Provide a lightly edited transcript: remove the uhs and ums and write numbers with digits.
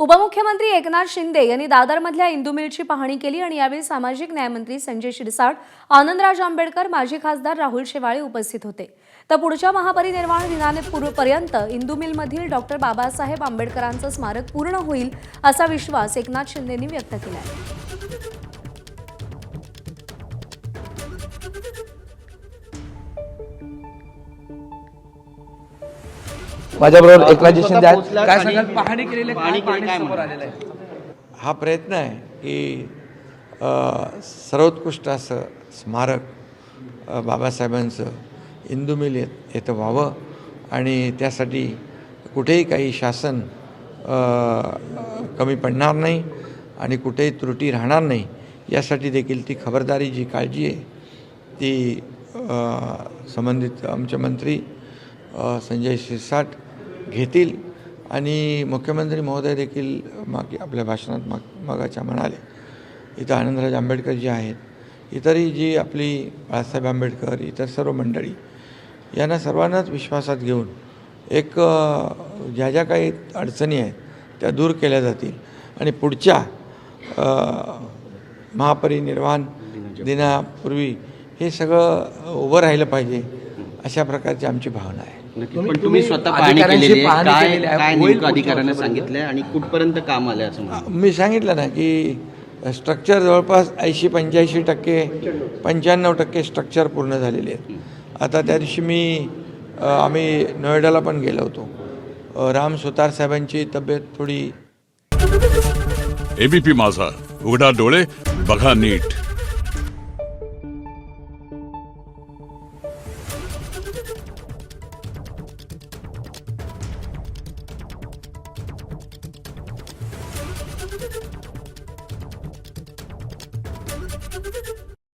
उपमुख्यमंत्री एकनाथ शिंदे यांनी दादरमधल्या इंदू मिलची पाहणी केली आणि यावेळी सामाजिक न्यायमंत्री संजय शिरसाट, आनंदराज आंबेडकर, माजी खासदार राहुल शेवाळे उपस्थित होते। तर पुढच्या महापरिनिर्वाण दिनापर्यंत इंदू मिलमधील डॉक्टर बाबासाहेब आंबेडकरांचं स्मारक पूर्ण होईल असा विश्वास एकनाथ शिंदेंनी व्यक्त केला आहे। माझ्याबरोबर एकनाथजी शिंदे आहेत। काय सांगाल, पाहणी केलेली काय समोर आलेलं आहे? हा प्रयत्न आहे की सर्वोत्कृष्ट असं स्मारक बाबासाहेबांचं इंदू मिल येथं व्हावं आणि त्यासाठी कुठेही काही शासन कमी पडणार नाही आणि कुठेही त्रुटी राहणार नाही यासाठी देखील ती खबरदारी, जी काळजी आहे ती संबंधित आमचे मंत्री संजय शिरसाट घेतील। आणि मुख्यमंत्री महोदय देखील आपल्या भाषणात मगाच्या म्हणाले, इथं आनंदराज आंबेडकर जे आहेत, इतरही जी आपली बाळासाहेब आंबेडकर, इतर सर्व मंडळी यांना सर्वांनाच विश्वासात घेऊन एक ज्या ज्या काही अडचणी आहेत त्या दूर केल्या जातील आणि पुढच्या महापरिनिर्वाण दिनापूर्वी हे सगळं उभं राहिलं पाहिजे, अशा प्रकारची आमची भावना आहे। पण तुम्ही स्वतः पाहणी केलेली आहे, काय नेमकं अधिकाऱ्यांना सांगितलंय आणि कुठपर्यंत काम आलंय असं म्हणा? मी सांगितलं ना की स्ट्रक्चर जवळपास 80-85%, 95% स्ट्रक्चर पूर्ण झालेले आहेत। आता त्या दिवशी आम्ही नोएडाला पण गेलो होतो। राम सुतार साहेबांची तब्येत थोडी। एबीपी माझा, उघडा डोळे बघा नीट। Thank you.